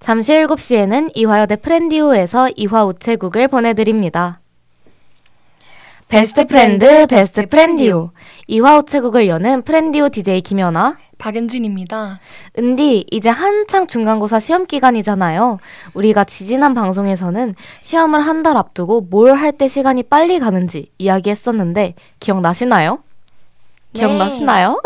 잠시 7시에는 이화여대 프렌디오에서 이화 우체국을 보내드립니다. 베스트 프렌드 베스트 프렌디오 이화 우체국을 여는 프렌디오 DJ 김연아 박은진입니다. 은디, 이제 한창 중간고사 시험 기간이잖아요. 우리가 지지난 방송에서는 시험을 한 달 앞두고 뭘 할 때 시간이 빨리 가는지 이야기했었는데 기억나시나요? 기억나시나요?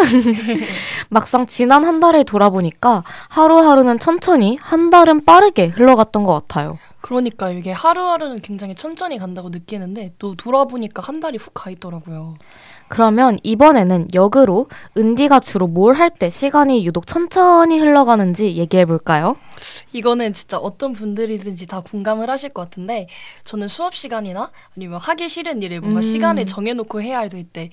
막상 지난 한 달을 돌아보니까 하루하루는 천천히, 한 달은 빠르게 흘러갔던 것 같아요. 그러니까 이게 하루하루는 굉장히 천천히 간다고 느끼는데 또 돌아보니까 한 달이 훅 가 있더라고요. 그러면 이번에는 역으로 은디가 주로 뭘 할 때 시간이 유독 천천히 흘러가는지 얘기해볼까요? 이거는 진짜 어떤 분들이든지 다 공감을 하실 것 같은데 저는 수업 시간이나 아니면 하기 싫은 일을 뭔가 시간을 정해놓고 해야 할 때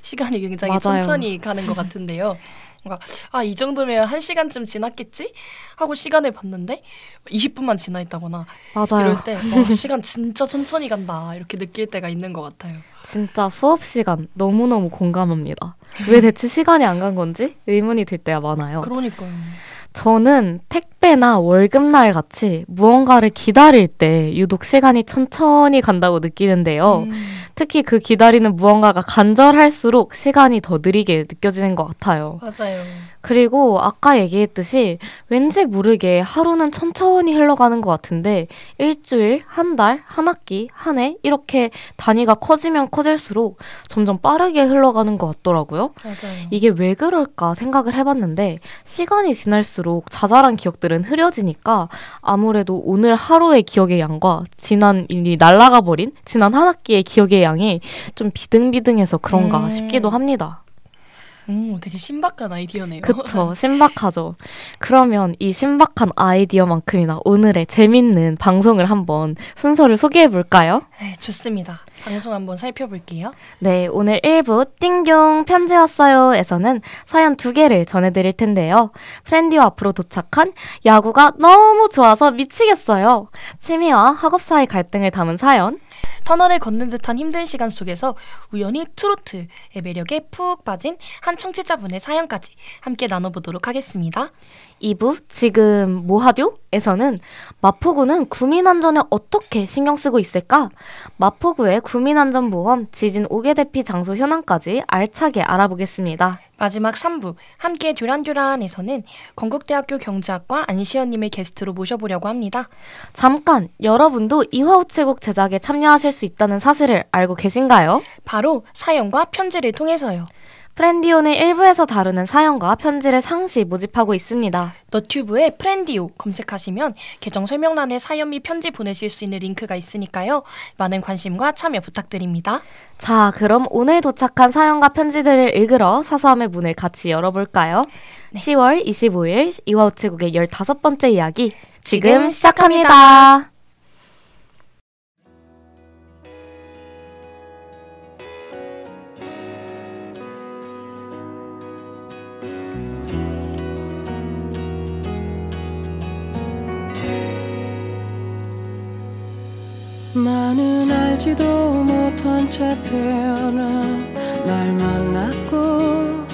시간이 굉장히 맞아요. 천천히 가는 것 같은데요. 뭔가 이 정도면 1시간쯤 지났겠지? 하고 시간을 봤는데 20분만 지나 있다거나 맞아요. 이럴 때 시간 진짜 천천히 간다 이렇게 느낄 때가 있는 것 같아요. 진짜 수업 시간 너무너무 공감합니다. 왜 대체 시간이 안 간 건지 의문이 들 때가 많아요. 그러니까요. 저는 택배나 월급날 같이 무언가를 기다릴 때 유독 시간이 천천히 간다고 느끼는데요. 특히 그 기다리는 무언가가 간절할수록 시간이 더 느리게 느껴지는 것 같아요. 맞아요. 그리고 아까 얘기했듯이 왠지 모르게 하루는 천천히 흘러가는 것 같은데 일주일, 한 달, 한 학기, 한 해 이렇게 단위가 커지면 커질수록 점점 빠르게 흘러가는 것 같더라고요. 맞아요. 이게 왜 그럴까 생각을 해봤는데 시간이 지날수록 자잘한 기억들은 흐려지니까 아무래도 오늘 하루의 기억의 양과 지난 일이 날아가 버린 지난 한 학기의 기억의 양이 좀 비등비등해서 그런가 싶기도 합니다. 되게 신박한 아이디어네요. 그쵸. 신박하죠. 그러면 이 신박한 아이디어만큼이나 오늘의 재밌는 방송을 한번 순서를 소개해볼까요? 네, 좋습니다. 방송 한번 살펴볼게요. 네, 오늘 1부 띵경 편지 왔어요 에서는 사연 2개를 전해드릴 텐데요. 프렌디오 앞으로 도착한 야구가 너무 좋아서 미치겠어요. 취미와 학업 사이 갈등을 담은 사연. 터널을 걷는 듯한 힘든 시간 속에서 우연히 트로트의 매력에 푹 빠진 한 청취자분의 사연까지 함께 나눠보도록 하겠습니다. 2부 지금 뭐하뇨? 에서는 마포구는 구민안전에 어떻게 신경 쓰고 있을까? 마포구의 구민안전보험 지진 5개 대피 장소 현황까지 알차게 알아보겠습니다. 마지막 3부 함께 듀란듀란에서는 건국대학교 경제학과 안시연님을 게스트로 모셔보려고 합니다. 잠깐! 여러분도 이화우체국 제작에 참여하실 수 있다는 사실을 알고 계신가요? 바로 사연과 편지를 통해서요. 프렌디오는 1부에서 다루는 사연과 편지를 상시 모집하고 있습니다. 너튜브에 프렌디오 검색하시면 계정 설명란에 사연 및 편지 보내실 수 있는 링크가 있으니까요. 많은 관심과 참여 부탁드립니다. 자, 그럼 오늘 도착한 사연과 편지들을 읽으러 사서함의 문을 같이 열어볼까요? 네. 10월 25일 이화우체국의 15번째 이야기 지금 시작합니다. 나는 알지도 못한 채 태어나 날 만났고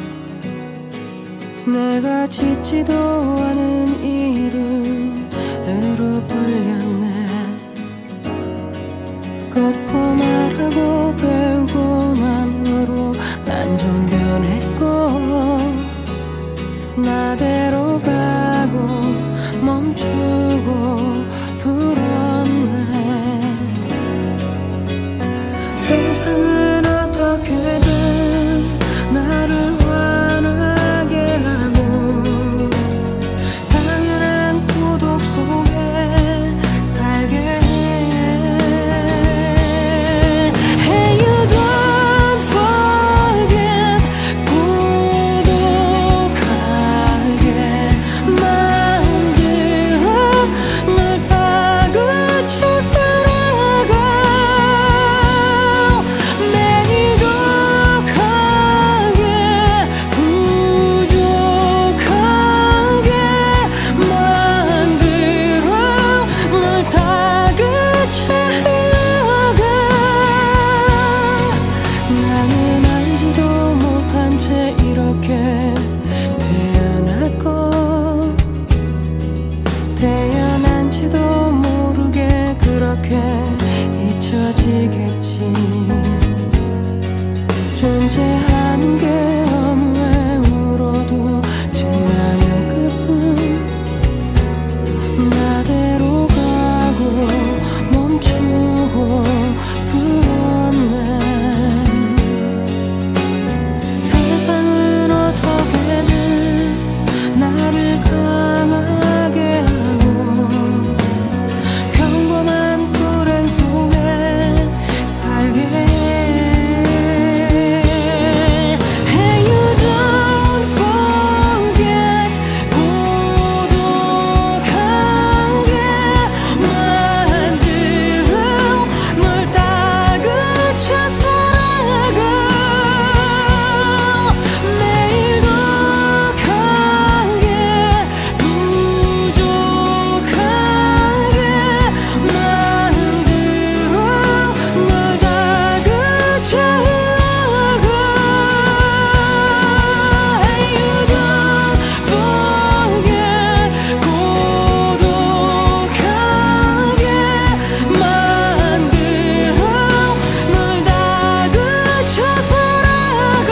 내가 짓지도 않은 이름으로 불렸네. 걷고 말하고 배우고 난 후로 난 좀 변했고 나대로 가고 멈추고 불었네. 세상은 어떻게든 나를 환하게 하고 당연한 고독 속에 살게 해. Hey, you don't forget 고독하게 만들어 널 지겠지. 존재하는 게 너무해. 울어도 지나면 끝뿐. 나대로 가고 멈추고 불었네. 세상은 어떻게든 나를 강하게 하고 평범한 불행 속에 살게 해. Hey, you don't forget. 고독하게 만들어 널 다그쳐 살아가. 매일도 강하게 부족하게 만들어 널 다그쳐 흘러가. Hey, you don't forget. 고독하게 만들어 널 다그쳐 살아가.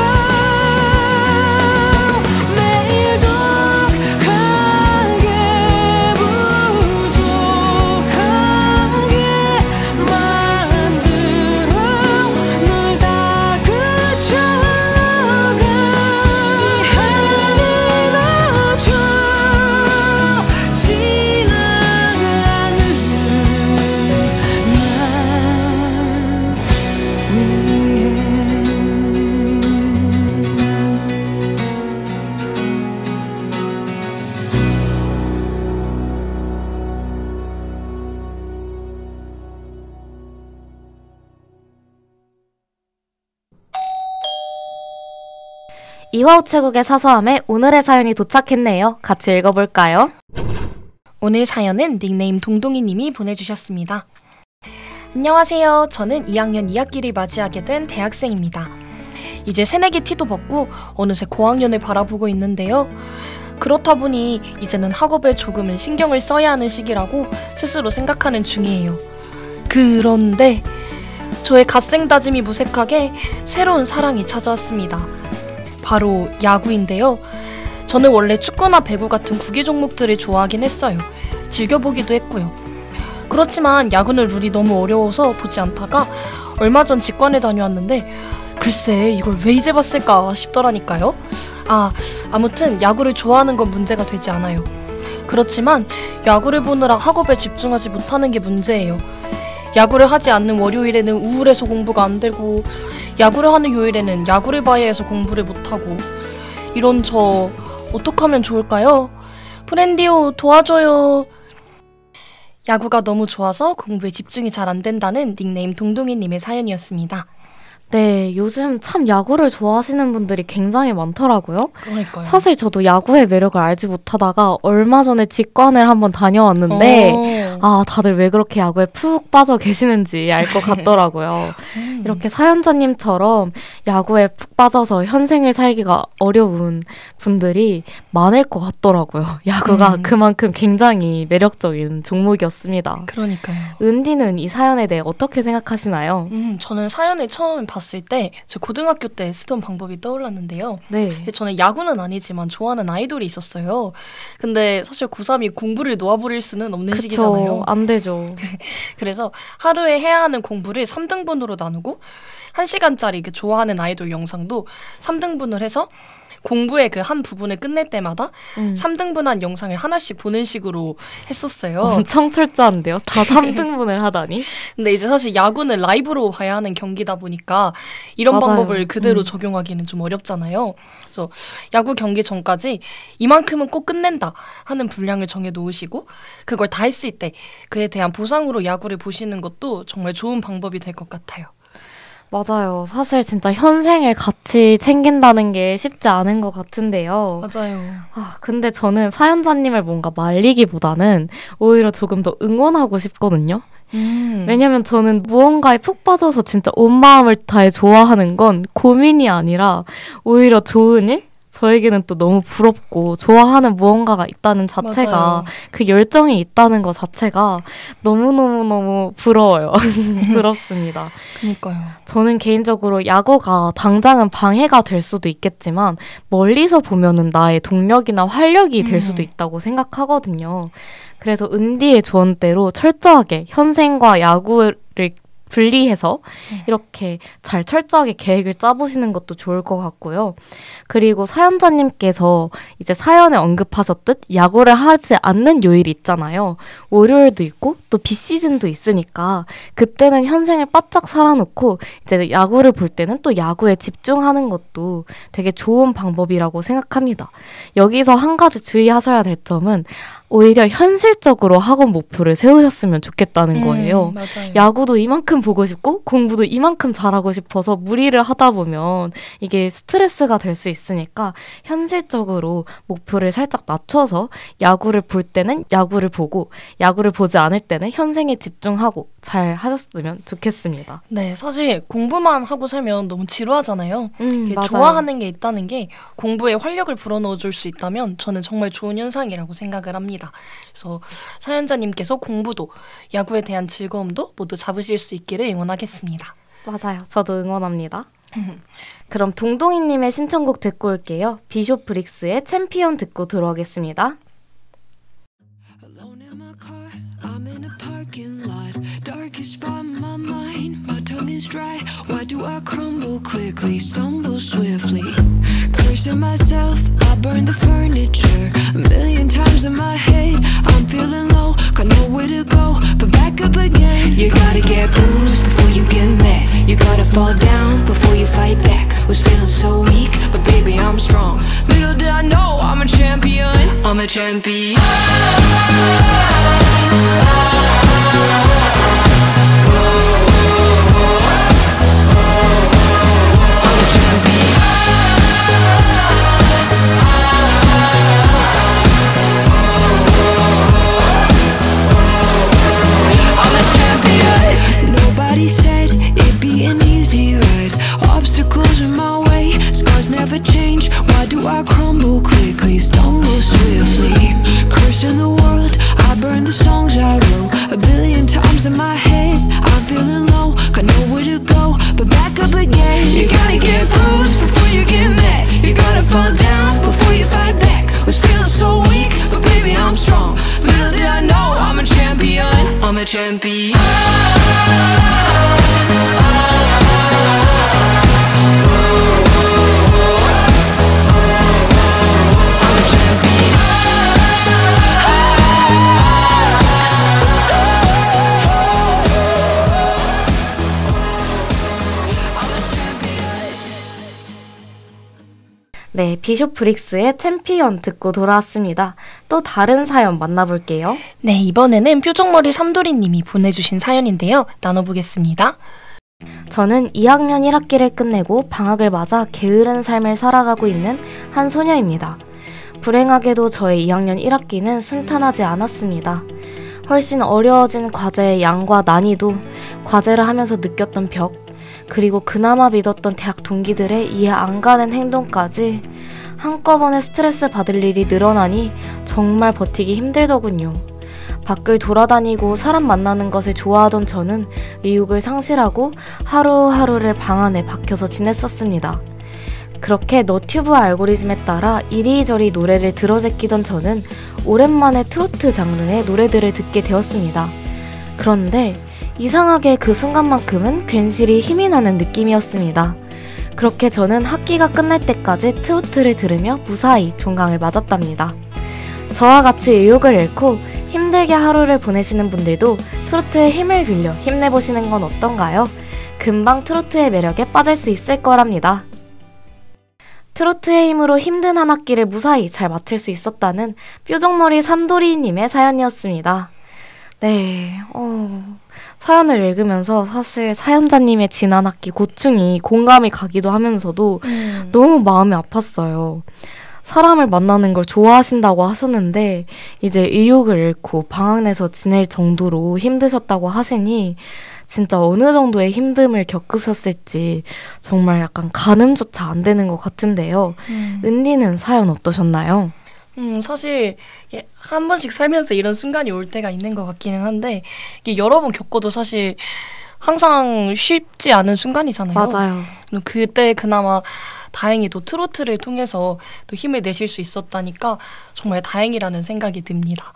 매일도 강하게 부족하게 만들어 널 다그쳐 흘러가. 이 하늘마저 지나가는 날 위해. 이화우체국의 사소함에 오늘의 사연이 도착했네요. 같이 읽어볼까요? 오늘 사연은 닉네임 동동이님이 보내주셨습니다. 안녕하세요. 저는 2학년 2학기를 맞이하게 된 대학생입니다. 이제 새내기 티도 벗고 어느새 고학년을 바라보고 있는데요. 그렇다 보니 이제는 학업에 조금은 신경을 써야 하는 시기라고 스스로 생각하는 중이에요. 그런데 저의 갓생 다짐이 무색하게 새로운 사랑이 찾아왔습니다. 바로 야구인데요. 저는 원래 축구나 배구 같은 구기 종목들을 좋아하긴 했어요. 즐겨보기도 했고요. 그렇지만 야구는 룰이 너무 어려워서 보지 않다가 얼마 전 직관에 다녀왔는데 글쎄 이걸 왜 이제 봤을까 싶더라니까요. 아무튼 야구를 좋아하는 건 문제가 되지 않아요. 그렇지만 야구를 보느라 학업에 집중하지 못하는 게 문제예요. 야구를 하지 않는 월요일에는 우울해서 공부가 안 되고 야구를 하는 요일에는 야구를 봐야 해서 공부를 못하고 이런 저 어떡하면 좋을까요? 프렌디오 도와줘요. 야구가 너무 좋아서 공부에 집중이 잘 안 된다는 닉네임 동동이님의 사연이었습니다. 네, 요즘 참 야구를 좋아하시는 분들이 굉장히 많더라고요. 그러니까요. 사실 저도 야구의 매력을 알지 못하다가 얼마 전에 직관을 한번 다녀왔는데 다들 왜 그렇게 야구에 푹 빠져 계시는지 알 것 같더라고요. 이렇게 사연자님처럼 야구에 푹 빠져서 현생을 살기가 어려운 분들이 많을 것 같더라고요. 야구가 그만큼 굉장히 매력적인 종목이었습니다. 그러니까요. 은디는 이 사연에 대해 어떻게 생각하시나요? 저는 사연을 처음 봤을 때 제 고등학교 때 쓰던 방법이 떠올랐는데요. 네. 저는 야구는 아니지만 좋아하는 아이돌이 있었어요. 근데 사실 고3이 공부를 놓아버릴 수는 없는 시기잖아요. 안 되죠. 그래서 하루에 해야 하는 공부를 3등분으로 나누고 1시간짜리 그 좋아하는 아이돌 영상도 3등분을 해서 공부의 그 한 부분을 끝낼 때마다 3등분한 영상을 하나씩 보는 식으로 했었어요. 엄청 철저한데요? 다 3등분을 하다니? 근데 이제 사실 야구는 라이브로 봐야 하는 경기다 보니까 이런 맞아요. 방법을 그대로 적용하기는 좀 어렵잖아요. 그래서 야구 경기 전까지 이만큼은 꼭 끝낸다 하는 분량을 정해 놓으시고 그걸 다 했을 때 그에 대한 보상으로 야구를 보시는 것도 정말 좋은 방법이 될 것 같아요. 맞아요. 사실 진짜 현생을 같이 챙긴다는 게 쉽지 않은 것 같은데요. 맞아요. 근데 저는 사연자님을 뭔가 말리기보다는 오히려 조금 더 응원하고 싶거든요. 왜냐면 저는 무언가에 푹 빠져서 진짜 온 마음을 다해 좋아하는 건 고민이 아니라 오히려 좋은 일? 저에게는 또 너무 부럽고 좋아하는 무언가가 있다는 자체가 맞아요. 그 열정이 있다는 것 자체가 너무너무너무 부러워요. 부럽습니다. 그니까요. 저는 개인적으로 야구가 당장은 방해가 될 수도 있겠지만 멀리서 보면은 나의 동력이나 활력이 될 수도 있다고 생각하거든요. 그래서 은디의 조언대로 철저하게 현생과 야구를 분리해서 이렇게 잘 철저하게 계획을 짜보시는 것도 좋을 것 같고요. 그리고 사연자님께서 이제 사연에 언급하셨듯 야구를 하지 않는 요일이 있잖아요. 월요일도 있고 또 비시즌도 있으니까 그때는 현생을 바짝 살아놓고 이제 야구를 볼 때는 또 야구에 집중하는 것도 되게 좋은 방법이라고 생각합니다. 여기서 한 가지 주의하셔야 될 점은 오히려 현실적으로 학원 목표를 세우셨으면 좋겠다는 거예요. 맞아요. 야구도 이만큼 보고 싶고 공부도 이만큼 잘하고 싶어서 무리를 하다 보면 이게 스트레스가 될 수 있으니까 현실적으로 목표를 살짝 낮춰서 야구를 볼 때는 야구를 보고 야구를 보지 않을 때는 현생에 집중하고 잘 하셨으면 좋겠습니다. 네, 사실 공부만 하고 살면 너무 지루하잖아요. 이게 맞아요. 좋아하는 게 있다는 게 공부에 활력을 불어넣어줄 수 있다면 저는 정말 좋은 현상이라고 생각을 합니다. 그래서 사연자님께서 공부도 야구에 대한 즐거움도 모두 잡으실 수 있기를 응원하겠습니다. 맞아요. 저도 응원합니다. 그럼 동동이님의 신청곡 듣고 올게요. 비숍 브릭스의 챔피언 듣고 들어오겠습니다. Alone in my car, I'm in a parking lot. Darkest spot in my mind, my tongue is dry. Why do I crumble quickly, stumble swiftly? Cursing myself, I burn the furniture. A million times in my head, I'm feeling low, got nowhere to go, but back up again. You gotta get bruised before you get mad. You gotta fall down before you fight back. Was feeling so weak, but baby I'm strong. Little did I know I'm a champion. I'm a champion. Nobody said it'd be an easy ride. Obstacles in my way, scars never change. Why do I crumble quickly, stumble swiftly? Cursing the world, I burn the songs I wrote. A billion times in my head, I'm feeling low, got nowhere to go, but back up again. You gotta get bruised before you get mad. You gotta fall down before you fight back. Was feeling so weak, but baby I'm strong. Little did I know I'm a champion. I'm a champion. 네, 비숍 브릭스의 챔피언 듣고 돌아왔습니다. 또 다른 사연 만나볼게요. 네, 이번에는 표정머리 삼돌이님이 보내주신 사연인데요. 나눠보겠습니다. 저는 2학년 1학기를 끝내고 방학을 맞아 게으른 삶을 살아가고 있는 한 소녀입니다. 불행하게도 저의 2학년 1학기는 순탄하지 않았습니다. 훨씬 어려워진 과제의 양과 난이도, 과제를 하면서 느꼈던 벽, 그리고 그나마 믿었던 대학 동기들의 이해 안 가는 행동까지 한꺼번에 스트레스 받을 일이 늘어나니 정말 버티기 힘들더군요. 밖을 돌아다니고 사람 만나는 것을 좋아하던 저는 의욕을 상실하고 하루하루를 방 안에 박혀서 지냈었습니다. 그렇게 너튜브 알고리즘에 따라 이리저리 노래를 들어제끼던 저는 오랜만에 트로트 장르의 노래들을 듣게 되었습니다. 그런데 이상하게 그 순간만큼은 괜시리 힘이 나는 느낌이었습니다. 그렇게 저는 학기가 끝날 때까지 트로트를 들으며 무사히 종강을 맞았답니다. 저와 같이 의욕을 잃고 힘들게 하루를 보내시는 분들도 트로트의 힘을 빌려 힘내보시는 건 어떤가요? 금방 트로트의 매력에 빠질 수 있을 거랍니다. 트로트의 힘으로 힘든 한 학기를 무사히 잘 마칠 수 있었다는 뾰족머리 삼돌이님의 사연이었습니다. 네, 사연을 읽으면서 사실 사연자님의 지난 학기 고충이 공감이 가기도 하면서도 너무 마음이 아팠어요. 사람을 만나는 걸 좋아하신다고 하셨는데 이제 의욕을 잃고 방학 내서 지낼 정도로 힘드셨다고 하시니 진짜 어느 정도의 힘듦을 겪으셨을지 정말 약간 가늠조차 안 되는 것 같은데요. 은디는 사연 어떠셨나요? 사실 한 번씩 살면서 이런 순간이 올 때가 있는 것 같기는 한데 이게 여러 번 겪어도 사실 항상 쉽지 않은 순간이잖아요. 맞아요. 그때 그나마 다행히도 트로트를 통해서 또 힘을 내실 수 있었다니까 정말 다행이라는 생각이 듭니다.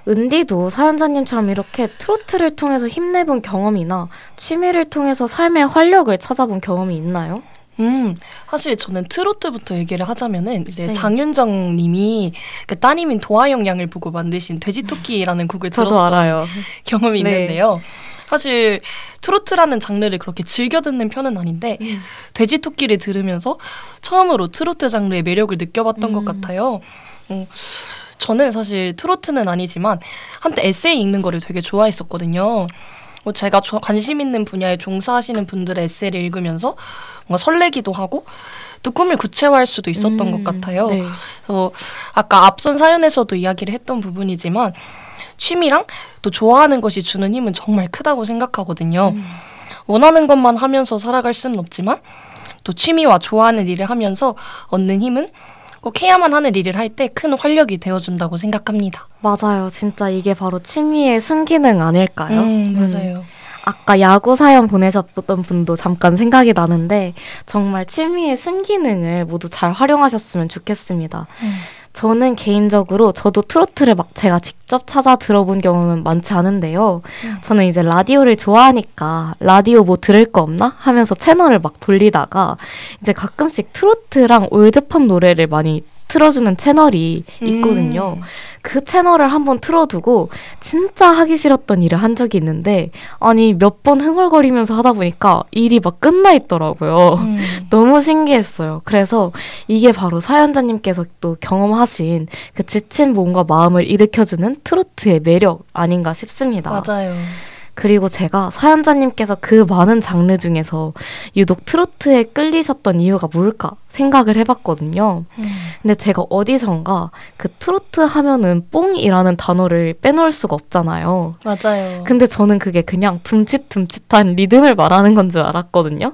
은디도 사연자님처럼 이렇게 트로트를 통해서 힘내본 경험이나 취미를 통해서 삶의 활력을 찾아본 경험이 있나요? 사실 저는 트로트부터 얘기를 하자면은 이제 네. 장윤정 님이 그 따님인 도하영 양을 보고 만드신 돼지토끼라는 곡을 저도 들었던 알아요. 경험이 네. 있는데요. 사실 트로트라는 장르를 그렇게 즐겨 듣는 편은 아닌데 돼지토끼를 들으면서 처음으로 트로트 장르의 매력을 느껴봤던 것 같아요. 저는 사실 트로트는 아니지만 한때 에세이 읽는 거를 되게 좋아했었거든요. 제가 관심 있는 분야에 종사하시는 분들의 에세이를 읽으면서 뭔가 설레기도 하고 또 꿈을 구체화할 수도 있었던 것 같아요. 네. 그래서 아까 앞선 사연에서도 이야기를 했던 부분이지만 취미랑 또 좋아하는 것이 주는 힘은 정말 크다고 생각하거든요. 원하는 것만 하면서 살아갈 수는 없지만 또 취미와 좋아하는 일을 하면서 얻는 힘은 꼭 해야만 하는 일을 할 때 큰 활력이 되어준다고 생각합니다. 맞아요. 진짜 이게 바로 취미의 순기능 아닐까요? 맞아요. 아까 야구 사연 보내셨던 분도 잠깐 생각이 나는데 정말 취미의 순기능을 모두 잘 활용하셨으면 좋겠습니다. 저는 개인적으로 저도 트로트를 막 제가 직접 찾아 들어본 경험은 많지 않은데요. 저는 이제 라디오를 좋아하니까 라디오 뭐 들을 거 없나 하면서 채널을 막 돌리다가 이제 가끔씩 트로트랑 올드팝 노래를 많이 틀어주는 채널이 있거든요. 그 채널을 한번 틀어두고 진짜 하기 싫었던 일을 한 적이 있는데 아니 몇 번 흥얼거리면서 하다 보니까 일이 막 끝나 있더라고요. 너무 신기했어요. 그래서 이게 바로 사연자님께서 또 경험하신 그 지친 몸과 마음을 일으켜주는 트로트의 매력 아닌가 싶습니다. 맞아요. 그리고 제가 사연자님께서 그 많은 장르 중에서 유독 트로트에 끌리셨던 이유가 뭘까 생각을 해봤거든요. 근데 제가 어디선가 그 트로트 하면은 뽕이라는 단어를 빼놓을 수가 없잖아요. 맞아요. 근데 저는 그게 그냥 둠칫둠칫한 리듬을 말하는 건 줄 알았거든요.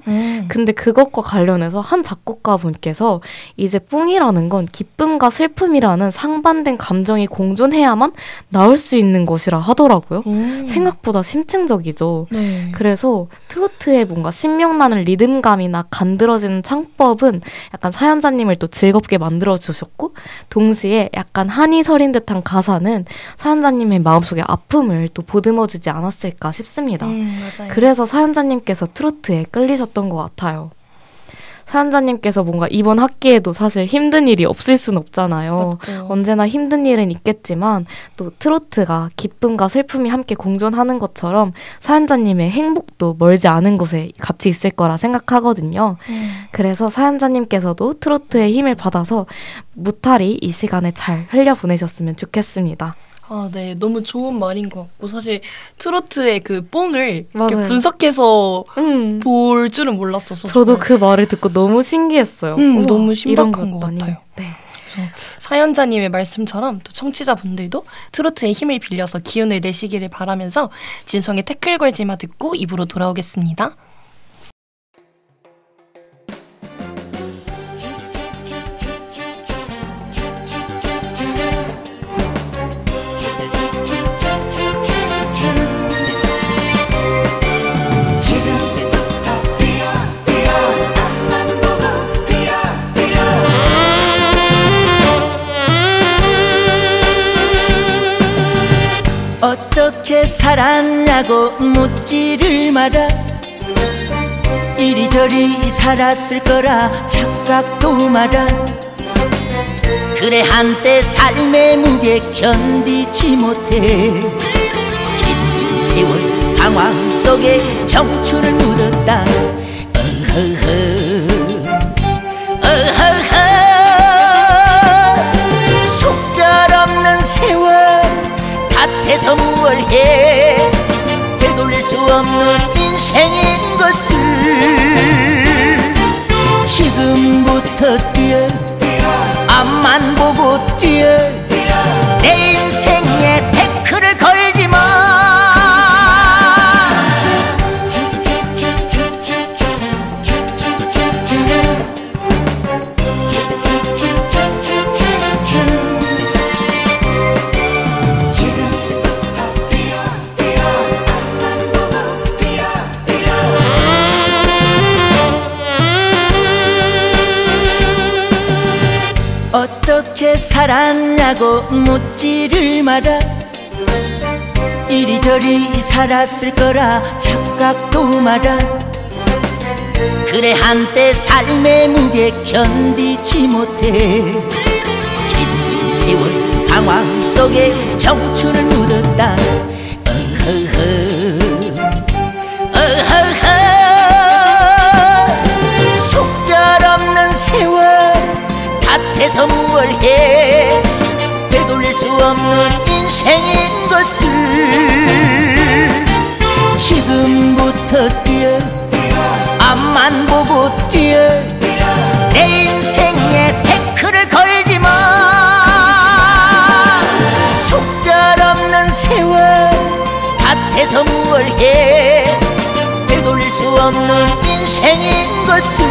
근데 그것과 관련해서 한 작곡가분께서 이제 뽕이라는 건 기쁨과 슬픔이라는 상반된 감정이 공존해야만 나올 수 있는 것이라 하더라고요. 생각보다 심층적이죠. 네. 그래서 트로트의 뭔가 신명나는 리듬감이나 간드러지는 창법은 약간 사연자님을 또 즐겁게 만들어주셨고 동시에 약간 한이 서린 듯한 가사는 사연자님의 마음속에 아픔을 또 보듬어주지 않았을까 싶습니다. 맞아요. 그래서 사연자님께서 트로트에 끌리셨던 것 같아요. 사연자님께서 뭔가 이번 학기에도 사실 힘든 일이 없을 순 없잖아요. 맞죠. 언제나 힘든 일은 있겠지만 또 트로트가 기쁨과 슬픔이 함께 공존하는 것처럼 사연자님의 행복도 멀지 않은 곳에 같이 있을 거라 생각하거든요. 그래서 사연자님께서도 트로트의 힘을 받아서 무탈히 이 시간에 잘 흘려보내셨으면 좋겠습니다. 아, 네. 너무 좋은 말인 것 같고 사실 트로트의 그 뽕을 이렇게 맞아요. 분석해서 볼 줄은 몰랐어서 저도 정말. 그 말을 듣고 너무 신기했어요. 우와, 너무 이런 신박한 것 거였다니. 같아요. 네. 그래서 사연자님의 말씀처럼 또 청취자분들도 트로트의 힘을 빌려서 기운을 내시기를 바라면서 진성의 태클 걸지마 듣고 입으로 돌아오겠습니다. 어떻게 살았냐고 묻지를 마라. 이리저리 살았을 거라 착각도 마라. 그래 한때 삶의 무게 견디지 못해 긴 세월 방황 속에 청춘을 묻었다. 어허허 속절없는 세월 밭에서 무얼 해 되돌릴 수 없는 인생인 것을 지금부터 뛰어 앞만 보고 뛰어 내 인생에 태클을 걸지마. 어떻게 살았냐고 묻지를 마라. 이리저리 살았을 거라 착각도 마라. 그래 한때 삶의 무게 견디지 못해 긴 세월 방황 속에 청춘을 묻었다. 속절없는 세월 밭에서 무얼 해. 되돌릴 수 없는 인생인 것을 지금부터 뛰어 앞만 보고 뛰어 내 인생에 태클을 걸지마. 속절없는 세월 밭에서 무얼 해. 되돌릴 수 없는 인생인 것을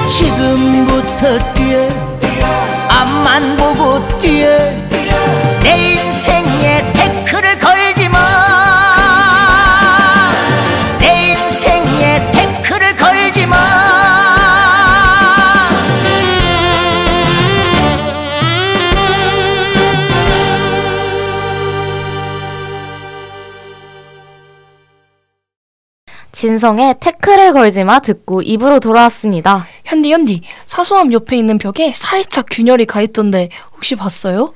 지금부터 뛰어 앞만 보고 뛰어 내 인생에 태클을 걸지마. 내 인생에 태클을 걸지마. 진성의 태클을 걸지마 듣고 입으로 돌아왔습니다. 현디, 사소함 옆에 있는 벽에 살짝 균열이 가 있던데 혹시 봤어요?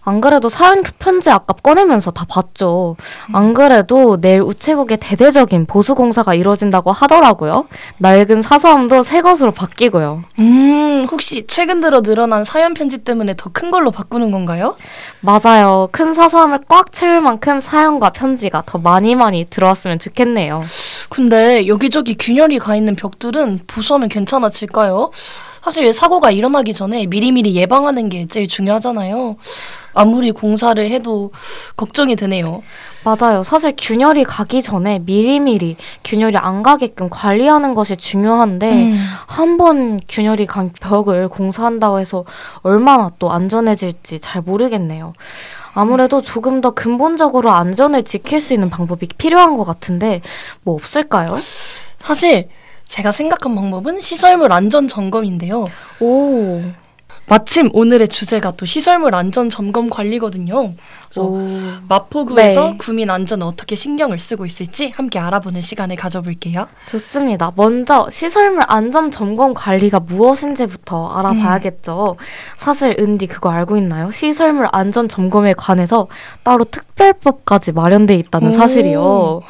안 그래도 사연 편지 아까 꺼내면서 다 봤죠. 안 그래도 내일 우체국에 대대적인 보수공사가 이루어진다고 하더라고요. 낡은 사서함도 새 것으로 바뀌고요. 혹시 최근 들어 늘어난 사연 편지 때문에 더 큰 걸로 바꾸는 건가요? 맞아요. 큰 사서함을 꽉 채울 만큼 사연과 편지가 더 많이 들어왔으면 좋겠네요. 근데 여기저기 균열이 가 있는 벽들은 보수하면 괜찮아질까요? 사실 사고가 일어나기 전에 미리미리 예방하는 게 제일 중요하잖아요. 아무리 공사를 해도 걱정이 되네요. 맞아요. 사실 균열이 가기 전에 미리미리 균열이 안 가게끔 관리하는 것이 중요한데 한번 균열이 간 벽을 공사한다고 해서 얼마나 또 안전해질지 잘 모르겠네요. 아무래도 조금 더 근본적으로 안전을 지킬 수 있는 방법이 필요한 것 같은데 뭐 없을까요? 사실 제가 생각한 방법은 시설물 안전 점검인데요. 오. 마침 오늘의 주제가 또 시설물 안전 점검 관리거든요. 마포구에서 네. 구민 안전을 어떻게 신경을 쓰고 있을지 함께 알아보는 시간을 가져볼게요. 좋습니다. 먼저 시설물 안전 점검 관리가 무엇인지부터 알아봐야겠죠. 사실 은디 그거 알고 있나요? 시설물 안전 점검에 관해서 따로 특별법까지 마련돼 있다는 사실이요.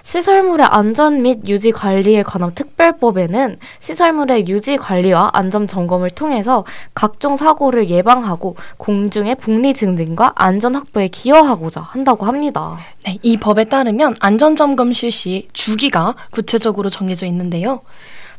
시설물의 안전 및 유지 관리에 관한 특별법에는 시설물의 유지 관리와 안전 점검을 통해서 각종 사고를 예방하고 공중의 복리 증진과 안전 확보에 기여하고자 한다고 합니다. 네, 이 법에 따르면 안전 점검 실시 주기가 구체적으로 정해져 있는데요.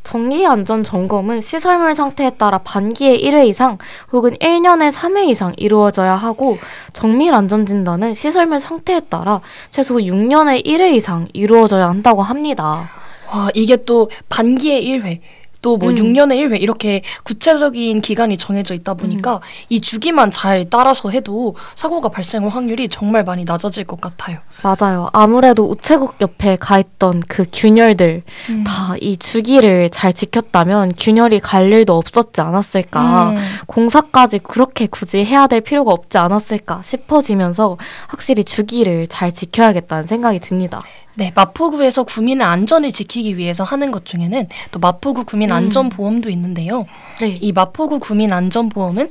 정기 안전 점검은 시설물 상태에 따라 반기에 1회 이상 혹은 1년에 3회 이상 이루어져야 하고 정밀 안전 진단은 시설물 상태에 따라 최소 6년에 1회 이상 이루어져야 한다고 합니다. 와, 이게 또 반기에 1회 또 뭐 6년에 1회 이렇게 구체적인 기간이 정해져 있다 보니까 이 주기만 잘 따라서 해도 사고가 발생할 확률이 정말 많이 낮아질 것 같아요. 맞아요. 아무래도 우체국 옆에 가 있던 그 균열들 다 이 주기를 잘 지켰다면 균열이 갈 일도 없었지 않았을까. 공사까지 그렇게 굳이 해야 될 필요가 없지 않았을까 싶어지면서 확실히 주기를 잘 지켜야겠다는 생각이 듭니다. 네, 마포구에서 구민의 안전을 지키기 위해서 하는 것 중에는 또 마포구 구민 안전보험도 있는데요. 네. 이 마포구 구민 안전보험은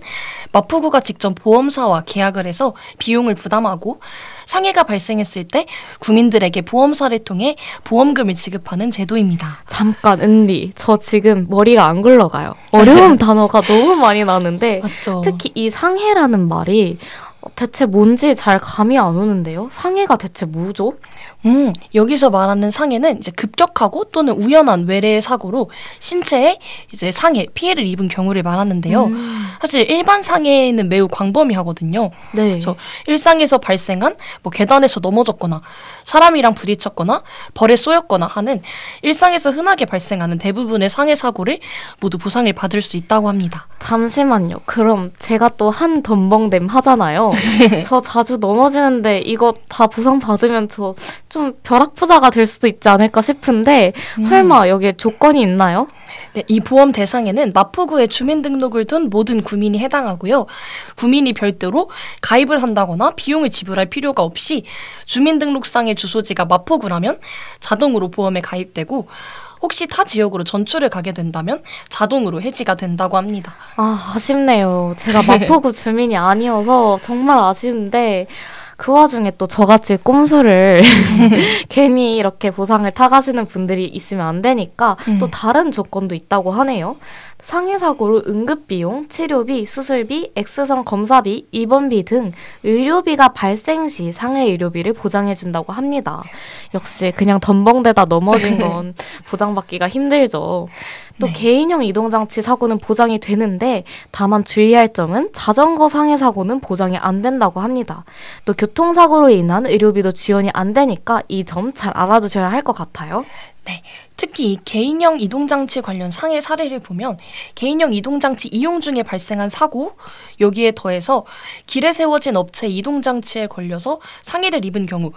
마포구가 직접 보험사와 계약을 해서 비용을 부담하고 상해가 발생했을 때 구민들에게 보험사를 통해 보험금을 지급하는 제도입니다. 잠깐 은디, 저 지금 머리가 안 굴러가요. 어려운 단어가 너무 많이 나는데 맞죠? 특히 이 상해라는 말이 대체 뭔지 잘 감이 안 오는데요. 상해가 대체 뭐죠? 여기서 말하는 상해는 이제 급격하고 또는 우연한 외래의 사고로 신체에 이제 상해, 피해를 입은 경우를 말하는데요. 사실 일반 상해는 매우 광범위하거든요. 네. 그래서 일상에서 발생한 뭐 계단에서 넘어졌거나 사람이랑 부딪혔거나 벌에 쏘였거나 하는 일상에서 흔하게 발생하는 대부분의 상해 사고를 모두 보상을 받을 수 있다고 합니다. 잠시만요. 그럼 제가 또 한 덤벙댐 하잖아요. 저 자주 넘어지는데 이거 다 보상 받으면 저 좀 벼락부자가 될 수도 있지 않을까 싶은데 설마 여기에 조건이 있나요? 네, 이 보험 대상에는 마포구에 주민등록을 둔 모든 구민이 해당하고요. 구민이 별도로 가입을 한다거나 비용을 지불할 필요가 없이 주민등록상의 주소지가 마포구라면 자동으로 보험에 가입되고 혹시 타 지역으로 전출을 가게 된다면 자동으로 해지가 된다고 합니다. 아, 아쉽네요. 제가 마포구 주민이 아니어서 정말 아쉬운데 그 와중에 또 저같이 꼼수를 괜히 이렇게 보상을 타가시는 분들이 있으면 안 되니까 또 다른 조건도 있다고 하네요. 상해 사고로 응급비용, 치료비, 수술비, X선 검사비, 입원비 등 의료비가 발생 시 상해 의료비를 보장해준다고 합니다. 역시 그냥 덤벙대다 넘어진 건 보장받기가 힘들죠. 또 네. 개인형 이동장치 사고는 보장이 되는데 다만 주의할 점은 자전거 상해 사고는 보장이 안 된다고 합니다. 또 교통사고로 인한 의료비도 지원이 안 되니까 이 점 잘 알아두셔야 할 것 같아요. 네, 특히 이 개인형 이동장치 관련 상해 사례를 보면 개인형 이동장치 이용 중에 발생한 사고, 여기에 더해서 길에 세워진 업체 이동장치에 걸려서 상해를 입은 경우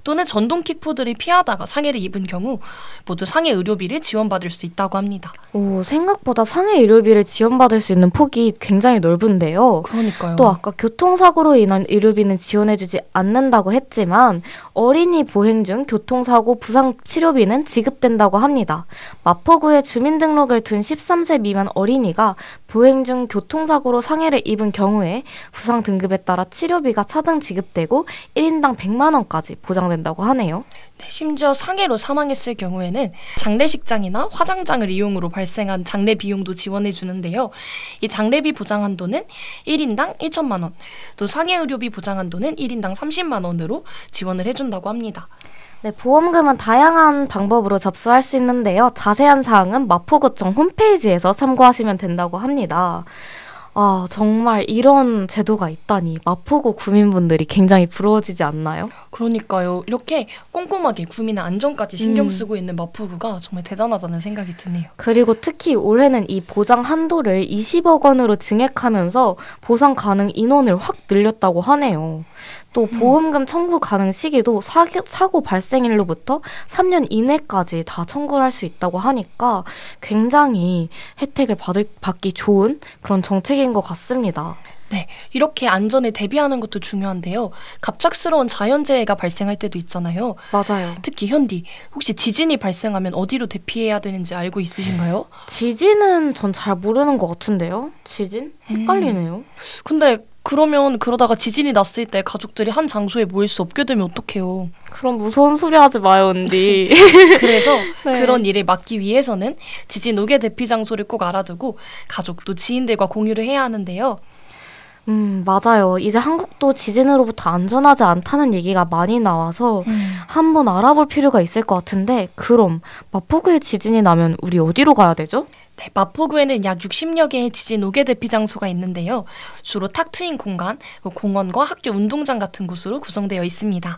또는 전동 킥보드를 피하다가 상해를 입은 경우 모두 상해 의료비를 지원받을 수 있다고 합니다. 오, 생각보다 상해 의료비를 지원받을 수 있는 폭이 굉장히 넓은데요. 그러니까요. 또 아까 교통사고로 인한 의료비는 지원해주지 않는다고 했지만 어린이 보행 중 교통사고 부상 치료비는 지급된다고 합니다. 마포구에 주민등록을 둔 13세 미만 어린이가 보행 중 교통사고로 상해를 입은 경우에 부상 등급에 따라 치료비가 차등 지급되고 1인당 100만 원까지 보장된다고 하네요. 네, 심지어 상해로 사망했을 경우에는 장례식장이나 화장장을 이용으로 발생한 장례 비용도 지원해 주는데요. 이 장례비 보장 한도는 1인당 1천만 원, 또 상해 의료비 보장 한도는 1인당 30만 원으로 지원을 해준다고 합니다. 네, 보험금은 다양한 방법으로 접수할 수 있는데요. 자세한 사항은 마포구청 홈페이지에서 참고하시면 된다고 합니다. 아, 정말 이런 제도가 있다니 마포구 구민분들이 굉장히 부러워지지 않나요? 그러니까요. 이렇게 꼼꼼하게 구민의 안전까지 신경 쓰고 있는 마포구가 정말 대단하다는 생각이 드네요. 그리고 특히 올해는 이 보장 한도를 20억 원으로 증액하면서 보상 가능 인원을 확 늘렸다고 하네요. 또 보험금 청구 가능 시기도 사고 발생일로부터 3년 이내까지 다 청구를 할 수 있다고 하니까 굉장히 혜택을 받기 좋은 그런 정책인 것 같습니다. 네, 이렇게 안전에 대비하는 것도 중요한데요. 갑작스러운 자연재해가 발생할 때도 있잖아요. 맞아요. 특히 현디, 혹시 지진이 발생하면 어디로 대피해야 되는지 알고 있으신가요? 지진은 전 잘 모르는 것 같은데요. 지진? 헷갈리네요. 근데 그러면 그러다가 지진이 났을 때 가족들이 한 장소에 모일 수 없게 되면 어떡해요? 그럼 무서운 소리 하지 마요, 언니. 그래서 네. 그런 일을 막기 위해서는 지진 우계 대피 장소를 꼭 알아두고 가족도 지인들과 공유를 해야 하는데요. 맞아요. 이제 한국도 지진으로부터 안전하지 않다는 얘기가 많이 나와서 한번 알아볼 필요가 있을 것 같은데 그럼 마포구에 지진이 나면 우리 어디로 가야 되죠? 네, 마포구에는 약 60여 개의 지진 우계 대피 장소가 있는데요. 주로 탁 트인 공간, 공원과 학교 운동장 같은 곳으로 구성되어 있습니다.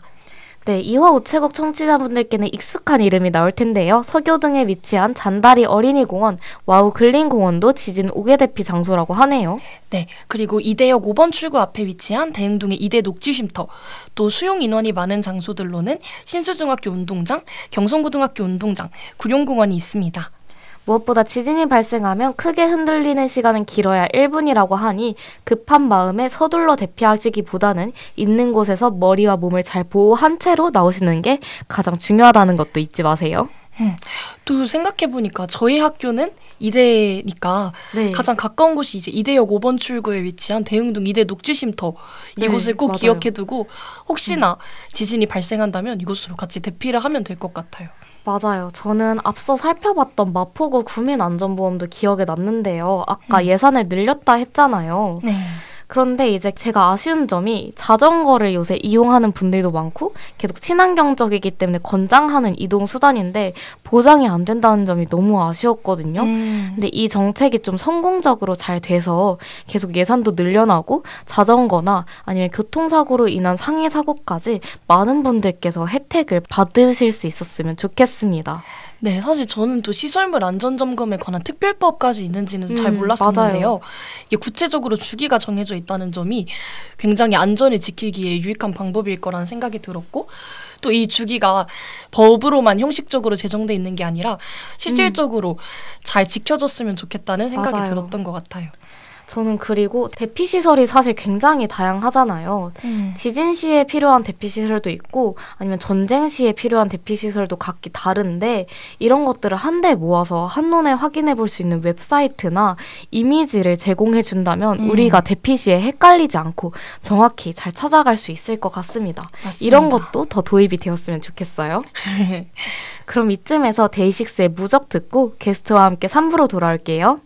네, 이화 우체국 청취자분들께는 익숙한 이름이 나올 텐데요. 서교동에 위치한 잔다리 어린이공원, 와우 근린공원도 지진 우계 대피 장소라고 하네요. 네, 그리고 이대역 5번 출구 앞에 위치한 대흥동의 이대 녹지쉼터, 또 수용 인원이 많은 장소들로는 신수중학교 운동장, 경성고등학교 운동장, 구룡공원이 있습니다. 무엇보다 지진이 발생하면 크게 흔들리는 시간은 길어야 1분이라고 하니 급한 마음에 서둘러 대피하시기보다는 있는 곳에서 머리와 몸을 잘 보호한 채로 나오시는 게 가장 중요하다는 것도 잊지 마세요. 또 생각해보니까 저희 학교는 이대니까 네. 가장 가까운 곳이 이제 이대역 5번 출구에 위치한 대흥동 이대 녹지쉼터 이곳을 꼭 맞아요. 기억해두고 혹시나 지진이 발생한다면 이곳으로 같이 대피를 하면 될 것 같아요. 맞아요. 저는 앞서 살펴봤던 마포구 구민안전보험도 기억에 남는데요. 아까 예산을 늘렸다 했잖아요. 네. 그런데 이제 제가 아쉬운 점이 자전거를 요새 이용하는 분들도 많고 계속 친환경적이기 때문에 권장하는 이동 수단인데 보장이 안 된다는 점이 너무 아쉬웠거든요. 근데 이 정책이 좀 성공적으로 잘 돼서 계속 예산도 늘려나고 자전거나 아니면 교통사고로 인한 상해 사고까지 많은 분들께서 혜택을 받으실 수 있었으면 좋겠습니다. 네, 사실 저는 또 시설물 안전점검에 관한 특별법까지 있는지는 잘 몰랐었는데요. 맞아요. 이게 구체적으로 주기가 정해져 있다는 점이 굉장히 안전을 지키기에 유익한 방법일 거라는 생각이 들었고 또 이 주기가 법으로만 형식적으로 제정돼 있는 게 아니라 실질적으로 잘 지켜졌으면 좋겠다는 생각이 맞아요. 들었던 것 같아요. 저는 그리고 대피시설이 사실 굉장히 다양하잖아요. 지진 시에 필요한 대피시설도 있고 아니면 전쟁 시에 필요한 대피시설도 각기 다른데 이런 것들을 한데 모아서 한눈에 확인해 볼 수 있는 웹사이트나 이미지를 제공해 준다면 우리가 대피 시에 헷갈리지 않고 정확히 잘 찾아갈 수 있을 것 같습니다. 맞습니다. 이런 것도 더 도입이 되었으면 좋겠어요. 그럼 이쯤에서 데이식스의 무적 듣고 게스트와 함께 3부로 돌아올게요.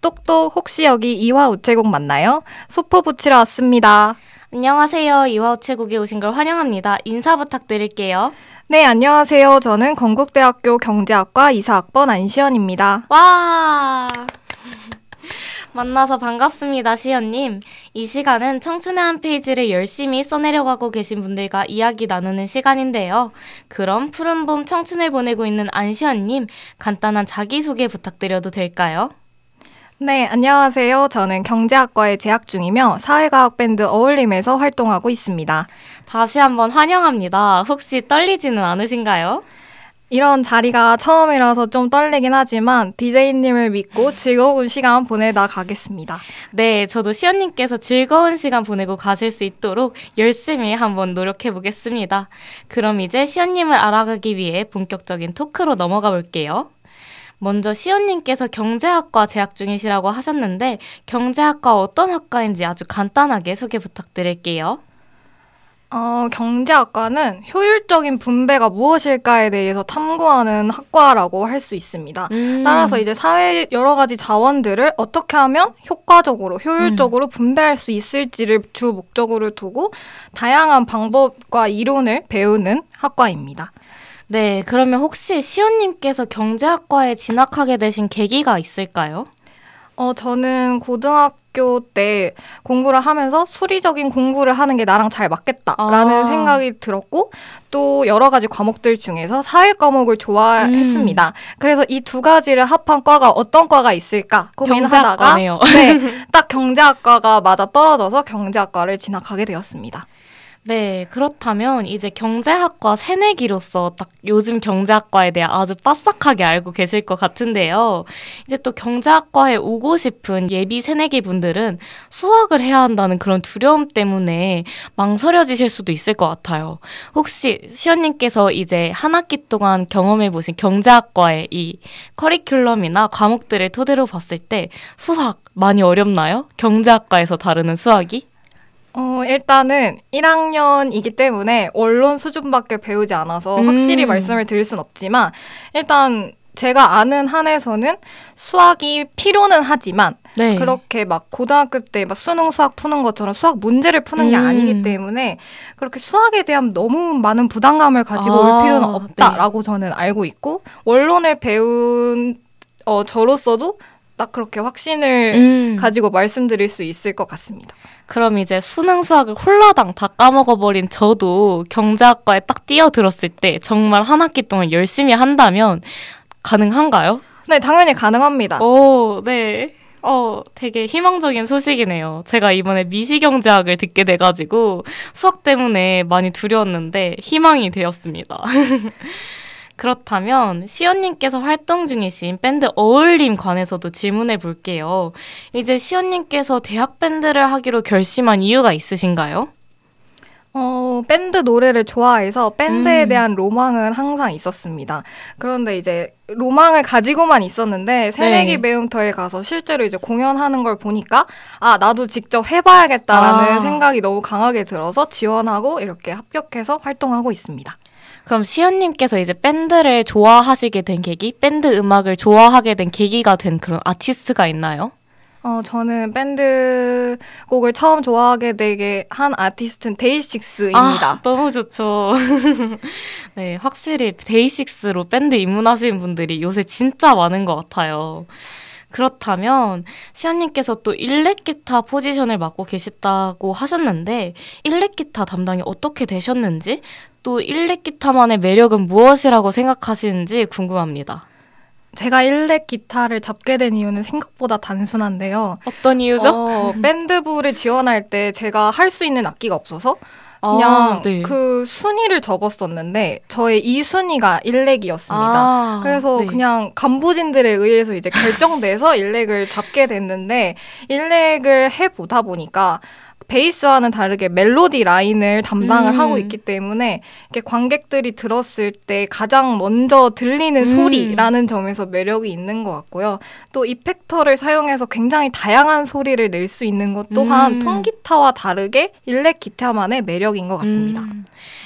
똑똑 혹시 여기 이화 우체국 맞나요? 소포 붙이러 왔습니다. 안녕하세요. 이화 우체국에 오신 걸 환영합니다. 인사 부탁드릴게요. 네, 안녕하세요. 저는 건국대학교 경제학과 이사학번 안시연입니다. 와! 만나서 반갑습니다, 시연님. 이 시간은 청춘의 한 페이지를 열심히 써내려가고 계신 분들과 이야기 나누는 시간인데요. 그럼 푸른 봄 청춘을 보내고 있는 안시연님, 간단한 자기소개 부탁드려도 될까요? 네, 안녕하세요. 저는 경제학과에 재학 중이며 사회과학 밴드 어울림에서 활동하고 있습니다. 다시 한번 환영합니다. 혹시 떨리지는 않으신가요? 이런 자리가 처음이라서 좀 떨리긴 하지만 DJ님을 믿고 즐거운 시간 보내다 가겠습니다. 네, 저도 시연님께서 즐거운 시간 보내고 가실 수 있도록 열심히 한번 노력해 보겠습니다. 그럼 이제 시연님을 알아가기 위해 본격적인 토크로 넘어가 볼게요. 먼저 시연님께서 경제학과 재학 중이시라고 하셨는데 경제학과 어떤 학과인지 아주 간단하게 소개 부탁드릴게요. 경제학과는 효율적인 분배가 무엇일까에 대해서 탐구하는 학과라고 할 수 있습니다. 따라서 이제 사회 여러 가지 자원들을 어떻게 하면 효과적으로, 효율적으로 분배할 수 있을지를 주 목적으로 두고 다양한 방법과 이론을 배우는 학과입니다. 네, 그러면 혹시 시연님께서 경제학과에 진학하게 되신 계기가 있을까요? 저는 고등학교 때 공부를 하면서 수리적인 공부를 하는 게 나랑 잘 맞겠다라는 생각이 들었고 또 여러 가지 과목들 중에서 사회 과목을 좋아했습니다. 그래서 이 두 가지를 합한 과가 어떤 과가 있을까 고민하다가 경제학과네요. 네, 딱 경제학과가 맞아 떨어져서 경제학과를 진학하게 되었습니다. 네, 그렇다면 이제 경제학과 새내기로서 딱 요즘 경제학과에 대해 아주 빠삭하게 알고 계실 것 같은데요. 이제 또 경제학과에 오고 싶은 예비 새내기 분들은 수학을 해야 한다는 그런 두려움 때문에 망설여지실 수도 있을 것 같아요. 혹시 시연님께서 이제 한 학기 동안 경험해보신 경제학과의 이 커리큘럼이나 과목들을 토대로 봤을 때 수학 많이 어렵나요? 경제학과에서 다루는 수학이? 일단은 1학년이기 때문에 원론 수준밖에 배우지 않아서 확실히 말씀을 드릴 순 없지만 일단 제가 아는 한에서는 수학이 필요는 하지만 네. 그렇게 막 고등학교 때 막 수능 수학 푸는 것처럼 수학 문제를 푸는 게 아니기 때문에 그렇게 수학에 대한 너무 많은 부담감을 가지고 올 필요는 없다라고 저는 알고 있고 원론을 배운 저로서도 딱 그렇게 확신을 가지고 말씀드릴 수 있을 것 같습니다. 그럼 이제 수능 수학을 홀라당 다 까먹어버린 저도 경제학과에 딱 뛰어들었을 때 정말 한 학기 동안 열심히 한다면 가능한가요? 네, 당연히 가능합니다. 오, 네. 되게 희망적인 소식이네요. 제가 이번에 미시경제학을 듣게 돼가지고 수학 때문에 많이 두려웠는데 희망이 되었습니다. 그렇다면 시연님께서 활동 중이신 밴드 어울림 관해서도 질문해 볼게요. 이제 시연님께서 대학 밴드를 하기로 결심한 이유가 있으신가요? 밴드 노래를 좋아해서 밴드에 대한 로망은 항상 있었습니다. 그런데 이제 로망을 가지고만 있었는데 새내기 배움터에 가서 실제로 이제 공연하는 걸 보니까 나도 직접 해봐야겠다라는 생각이 너무 강하게 들어서 지원하고 이렇게 합격해서 활동하고 있습니다. 그럼 시연님께서 이제 밴드를 좋아하시게 된 계기, 밴드 음악을 좋아하게 된 계기가 된 그런 아티스트가 있나요? 저는 밴드 곡을 처음 좋아하게 되게 한 아티스트는 데이식스입니다. 너무 좋죠. 네, 확실히 데이식스로 밴드 입문하시는 분들이 요새 진짜 많은 것 같아요. 그렇다면 시연님께서 또 일렉기타 포지션을 맡고 계시다고 하셨는데 일렉기타 담당이 어떻게 되셨는지 또 일렉기타만의 매력은 무엇이라고 생각하시는지 궁금합니다. 제가 일렉 기타를 잡게 된 이유는 생각보다 단순한데요. 어떤 이유죠? 밴드부를 지원할 때 제가 할 수 있는 악기가 없어서 그냥 그 순위를 적었었는데 저의 2순위가 일렉이었습니다. 그래서 그냥 간부진들에 의해서 이제 결정돼서 일렉을 잡게 됐는데 일렉을 해보다 보니까 베이스와는 다르게 멜로디 라인을 담당을 하고 있기 때문에 이렇게 관객들이 들었을 때 가장 먼저 들리는 소리라는 점에서 매력이 있는 것 같고요. 또 이펙터를 사용해서 굉장히 다양한 소리를 낼 수 있는 것 또한 통기타와 다르게 일렉 기타만의 매력인 것 같습니다.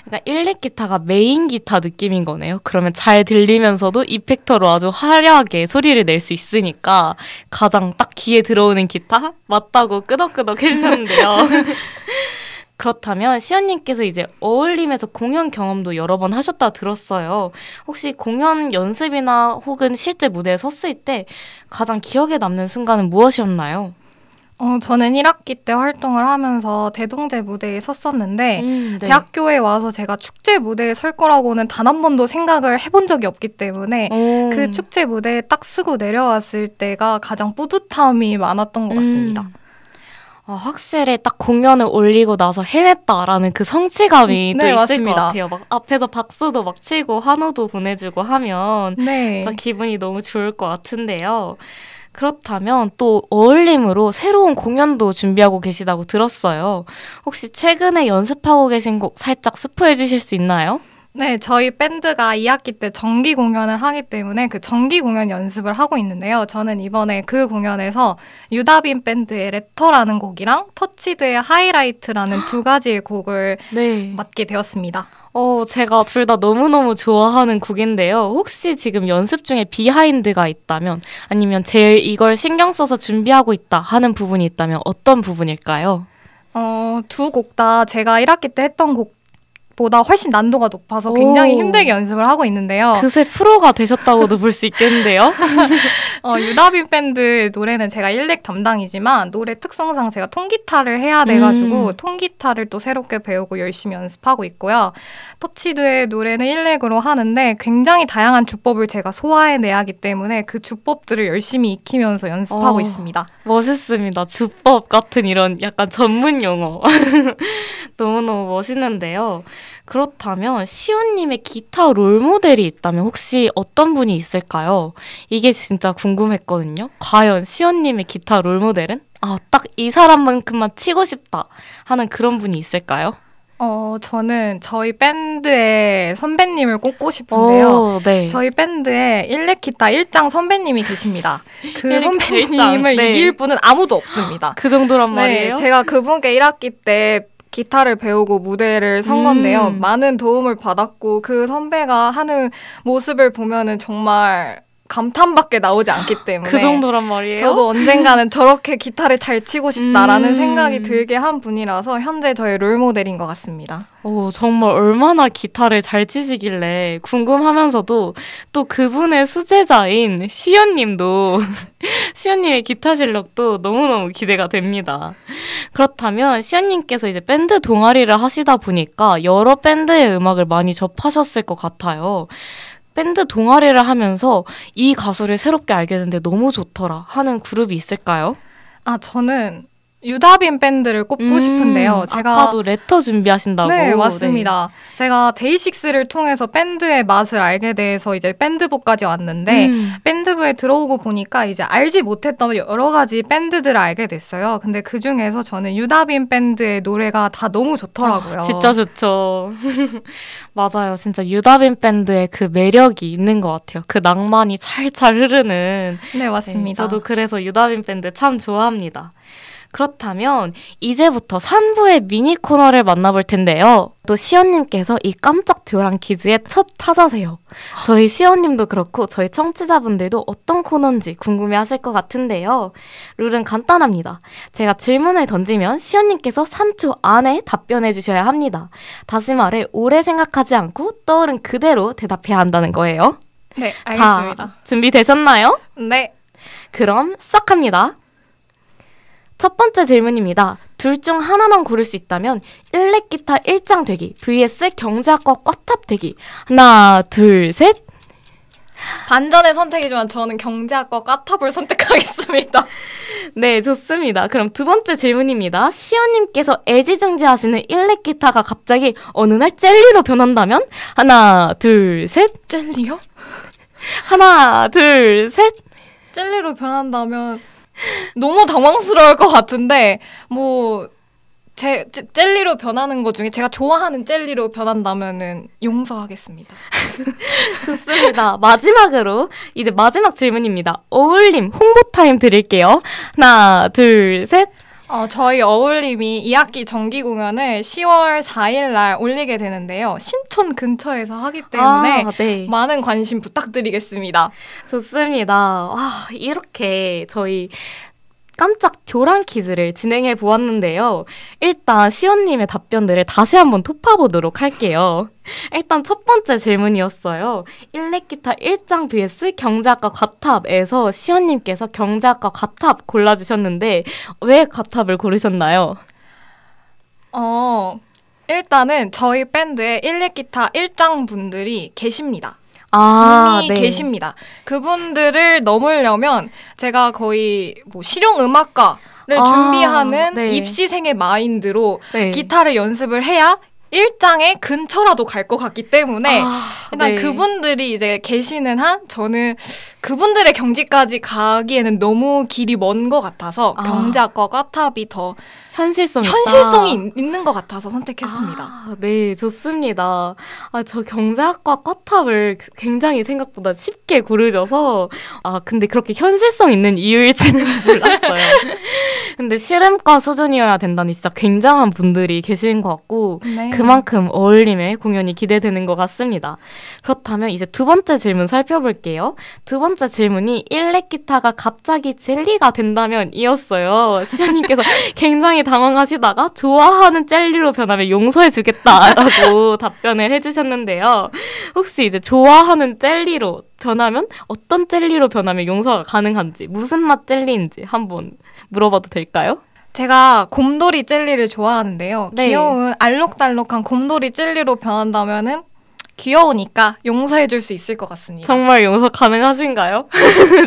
그러니까 일렉 기타가 메인 기타 느낌인 거네요. 그러면 잘 들리면서도 이펙터로 아주 화려하게 소리를 낼 수 있으니까 가장 딱 귀에 들어오는 기타? 맞다고 끄덕끄덕 해주셨는데요. 그렇다면 시연님께서 이제 어울림에서 공연 경험도 여러 번 하셨다 들었어요. 혹시 공연 연습이나 혹은 실제 무대에 섰을 때 가장 기억에 남는 순간은 무엇이었나요? 저는 1학기 때 활동을 하면서 대동제 무대에 섰었는데 네. 대학교에 와서 제가 축제 무대에 설 거라고는 단 한 번도 생각을 해본 적이 없기 때문에 그 축제 무대에 딱 쓰고 내려왔을 때가 가장 뿌듯함이 많았던 것 같습니다. 확실히 딱 공연을 올리고 나서 해냈다라는 그 성취감이 또 있을 맞습니다. 것 같아요. 막 앞에서 박수도 막 치고 환호도 보내주고 하면 진짜 기분이 너무 좋을 것 같은데요. 그렇다면 또 어울림으로 새로운 공연도 준비하고 계시다고 들었어요. 혹시 최근에 연습하고 계신 곡 살짝 스포해 주실 수 있나요? 네, 저희 밴드가 2학기 때 정기 공연을 하기 때문에 그 정기 공연 연습을 하고 있는데요. 저는 이번에 그 공연에서 유다빈 밴드의 레터라는 곡이랑 터치드의 하이라이트라는 두 가지의 곡을 맡게 되었습니다. 제가 둘 다 너무너무 좋아하는 곡인데요. 혹시 지금 연습 중에 비하인드가 있다면 아니면 제일 이걸 신경 써서 준비하고 있다 하는 부분이 있다면 어떤 부분일까요? 두 곡 다 제가 1학기 때 했던 곡보다 훨씬 난도가 높아서 굉장히 힘들게 연습을 하고 있는데요. 그새 프로가 되셨다고도 볼 수 있겠는데요. 유다빈 밴드 노래는 제가 일렉 담당이지만 노래 특성상 제가 통기타를 해야 돼가지고 통기타를 또 새롭게 배우고 열심히 연습하고 있고요. 터치드의 노래는 일렉으로 하는데 굉장히 다양한 주법을 제가 소화해내야 하기 때문에 그 주법들을 열심히 익히면서 연습하고 있습니다. 멋있습니다. 주법 같은 이런 약간 전문 용어. 너무너무 멋있는데요. 그렇다면 시온님의 기타 롤모델이 있다면 혹시 어떤 분이 있을까요? 이게 진짜 궁금했거든요. 과연 시온님의 기타 롤모델은? 딱 이 사람만큼만 치고 싶다 하는 그런 분이 있을까요? 저는 저희 밴드의 선배님을 꼽고 싶은데요. 저희 밴드에 일렉 기타 1장 선배님이 계십니다. 그 선배님을 이길 분은 아무도 없습니다. 그 정도란 말이에요? 제가 그분께 1학기 때 기타를 배우고 무대를 선 건데요. 많은 도움을 받았고 그 선배가 하는 모습을 보면은 정말 감탄밖에 나오지 않기 때문에 그 정도란 말이에요? 저도 언젠가는 저렇게 기타를 잘 치고 싶다라는 생각이 들게 한 분이라서 현재 저의 롤모델인 것 같습니다. 정말 얼마나 기타를 잘 치시길래 궁금하면서도 또 그분의 수제자인 시연님도 시연님의 기타 실력도 너무너무 기대가 됩니다. 그렇다면 시연님께서 이제 밴드 동아리를 하시다 보니까 여러 밴드의 음악을 많이 접하셨을 것 같아요. 밴드 동아리를 하면서 이 가수를 새롭게 알게 됐는데 너무 좋더라 하는 그룹이 있을까요? 저는 유다빈 밴드를 꼽고 싶은데요. 제가 아까도 레터 준비하신다고. 네, 맞습니다. 제가 데이식스를 통해서 밴드의 맛을 알게 돼서 이제 밴드부까지 왔는데 밴드부에 들어오고 보니까 이제 알지 못했던 여러 가지 밴드들을 알게 됐어요. 근데 그 중에서 저는 유다빈 밴드의 노래가 다 너무 좋더라고요. 진짜 좋죠. 맞아요. 진짜 유다빈 밴드의 그 매력이 있는 것 같아요. 그 낭만이 찰찰 흐르는. 네, 맞습니다. 저도 그래서 유다빈 밴드 참 좋아합니다. 그렇다면 이제부터 3부의 미니 코너를 만나볼 텐데요. 또 시연님께서 이 깜짝 교양 퀴즈의 첫 타자세요. 저희 시연님도 그렇고 저희 청취자분들도 어떤 코너인지 궁금해하실 것 같은데요. 룰은 간단합니다. 제가 질문을 던지면 시연님께서 3초 안에 답변해 주셔야 합니다. 다시 말해 오래 생각하지 않고 떠오른 그대로 대답해야 한다는 거예요. 네, 알겠습니다. 자, 준비되셨나요? 네. 그럼 시작합니다. 첫 번째 질문입니다. 둘 중 하나만 고를 수 있다면 일렉 기타 1장 되기 vs 경제학과 꽈탑 되기. 하나, 둘, 셋. 반전의 선택이지만 저는 경제학과 꽈탑을 선택하겠습니다. 네, 좋습니다. 그럼 두 번째 질문입니다. 시연님께서 애지중지하시는 일렉 기타가 갑자기 어느 날 젤리로 변한다면? 하나, 둘, 셋. 젤리요? 하나, 둘, 셋. 젤리로 변한다면 너무 당황스러울 것 같은데 젤리로 변하는 것 중에 제가 좋아하는 젤리로 변한다면은 용서하겠습니다. 좋습니다. 마지막으로 이제 마지막 질문입니다. 어울림 홍보 타임 드릴게요. 하나, 둘, 셋. 저희 어울림이 2학기 정기 공연을 10월 4일 날 올리게 되는데요. 신촌 근처에서 하기 때문에 네. 많은 관심 부탁드리겠습니다. 좋습니다. 이렇게 저희 깜짝 교란 퀴즈를 진행해 보았는데요. 일단 시온님의 답변들을 다시 한번 톱파보도록 할게요. 일단 첫 번째 질문이었어요. 일렉기타 1장 vs 경제학과 과탑에서 시온님께서 경제학과 과탑 골라주셨는데 왜 과탑을 고르셨나요? 일단은 저희 밴드에 일렉기타 1장 분들이 계십니다. 이미 네. 계십니다. 그분들을 넘으려면 제가 거의 뭐 실용음악과를 준비하는 네. 입시생의 마인드로 네. 기타를 연습을 해야 1장의 근처라도 갈 것 같기 때문에 일단 네. 그분들이 이제 계시는 한 저는 그분들의 경지까지 가기에는 너무 길이 먼 것 같아서 경제학과 과탑이 더 현실성이 있는 것 같아서 선택했습니다. 네, 좋습니다. 저 경제학과 과탑을 굉장히 생각보다 쉽게 고르셔서 근데 그렇게 현실성 있는 이유일지는 몰랐어요. 근데 실험과 수준이어야 된다니 진짜 굉장한 분들이 계시는 것 같고 네. 그만큼 어울림의 공연이 기대되는 것 같습니다. 그렇다면 이제 두 번째 질문 살펴볼게요. 두 번째 질문이 일렉기타가 갑자기 젤리가 된다면 이었어요. 시아님께서 굉장히 당황하시다가 좋아하는 젤리로 변하면 용서해주겠다라고 답변을 해주셨는데요. 혹시 이제 좋아하는 젤리로 변하면 어떤 젤리로 변하면 용서가 가능한지 무슨 맛 젤리인지 한번 물어봐도 될까요? 제가 곰돌이 젤리를 좋아하는데요. 네. 귀여운 알록달록한 곰돌이 젤리로 변한다면은 귀여우니까 용서해줄 수 있을 것 같습니다. 정말 용서 가능하신가요?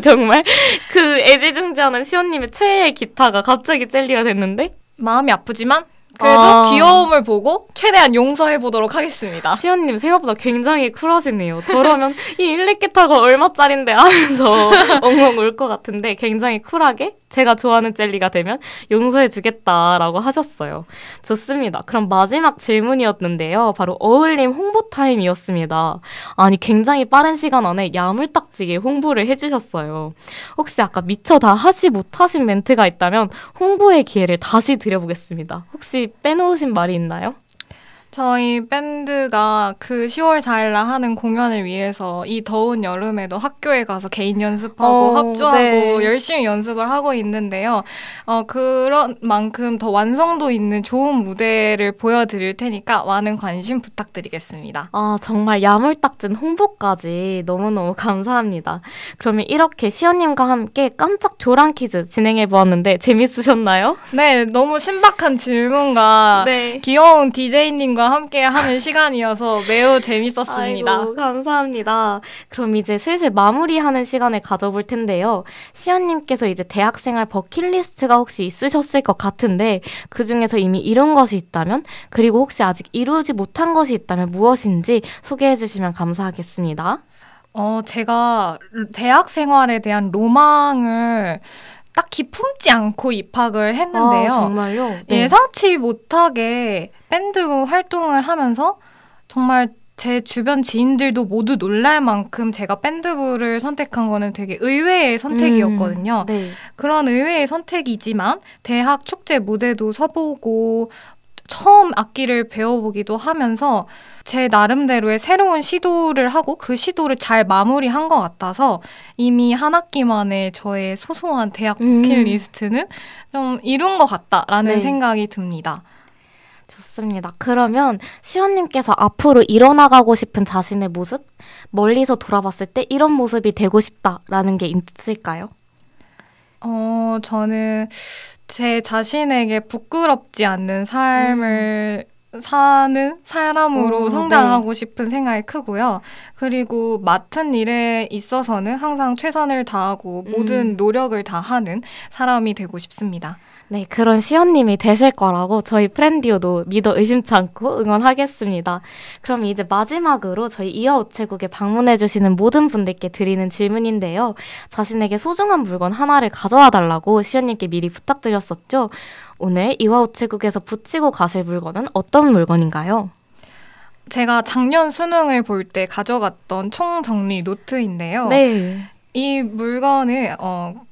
정말 그 애지중지하는 시온님의 최애의 기타가 갑자기 젤리가 됐는데 마음이 아프지만 그래도 귀여움을 보고 최대한 용서해보도록 하겠습니다. 시온님 생각보다 굉장히 쿨하시네요. 저라면 이 일렉기타가 얼마짜린데 하면서 엉엉 울 것 같은데 굉장히 쿨하게 제가 좋아하는 젤리가 되면 용서해주겠다라고 하셨어요. 좋습니다. 그럼 마지막 질문이었는데요. 바로 어울림 홍보 타임이었습니다. 아니 굉장히 빠른 시간 안에 야물딱지게 홍보를 해주셨어요. 혹시 아까 미처 다 하지 못하신 멘트가 있다면 홍보의 기회를 다시 드려보겠습니다. 혹시 빼놓으신 말이 있나요? 저희 밴드가 그 10월 4일날 하는 공연을 위해서 이 더운 여름에도 학교에 가서 개인 연습하고 합주하고 네. 열심히 연습을 하고 있는데요. 그런 만큼 더 완성도 있는 좋은 무대를 보여드릴 테니까 많은 관심 부탁드리겠습니다. 정말 야물딱진 홍보까지 너무너무 감사합니다. 그러면 이렇게 시연님과 함께 깜짝 교란 퀴즈 진행해보았는데 재밌으셨나요? 네, 너무 신박한 질문과 네. 귀여운 DJ님과 함께 하는 시간이어서 매우 재밌었습니다. 아이고, 감사합니다. 그럼 이제 슬슬 마무리하는 시간을 가져볼 텐데요. 시연님께서 이제 대학생활 버킷리스트가 혹시 있으셨을 것 같은데 그중에서 이미 이룬 것이 있다면 그리고 혹시 아직 이루지 못한 것이 있다면 무엇인지 소개해 주시면 감사하겠습니다. 제가 대학 생활에 대한 로망을 딱히 품지 않고 입학을 했는데요. 정말요? 네. 예상치 못하게 밴드 활동을 하면서 정말 제 주변 지인들도 모두 놀랄 만큼 제가 밴드부를 선택한 거는 되게 의외의 선택이었거든요. 네. 그런 의외의 선택이지만 대학 축제 무대도 서보고 처음 악기를 배워보기도 하면서 제 나름대로의 새로운 시도를 하고 그 시도를 잘 마무리한 것 같아서 이미 한 학기만에 저의 소소한 대학 버킷리스트는 좀 이룬 것 같다라는 네. 생각이 듭니다. 좋습니다. 그러면 시원님께서 앞으로 일어나가고 싶은 자신의 모습? 멀리서 돌아봤을 때 이런 모습이 되고 싶다라는 게 있을까요? 저는 제 자신에게 부끄럽지 않는 삶을 사는 사람으로 성장하고 싶은 생각이 크고요. 그리고 맡은 일에 있어서는 항상 최선을 다하고 모든 노력을 다하는 사람이 되고 싶습니다. 네, 그런 시연님이 되실 거라고 저희 프렌디오도 믿어 의심치 않고 응원하겠습니다. 그럼 이제 마지막으로 저희 이화 우체국에 방문해주시는 모든 분들께 드리는 질문인데요. 자신에게 소중한 물건 하나를 가져와 달라고 시연님께 미리 부탁드렸었죠. 오늘 이화 우체국에서 붙이고 가실 물건은 어떤 물건인가요? 제가 작년 수능을 볼 때 가져갔던 총정리 노트인데요. 네. 이 물건을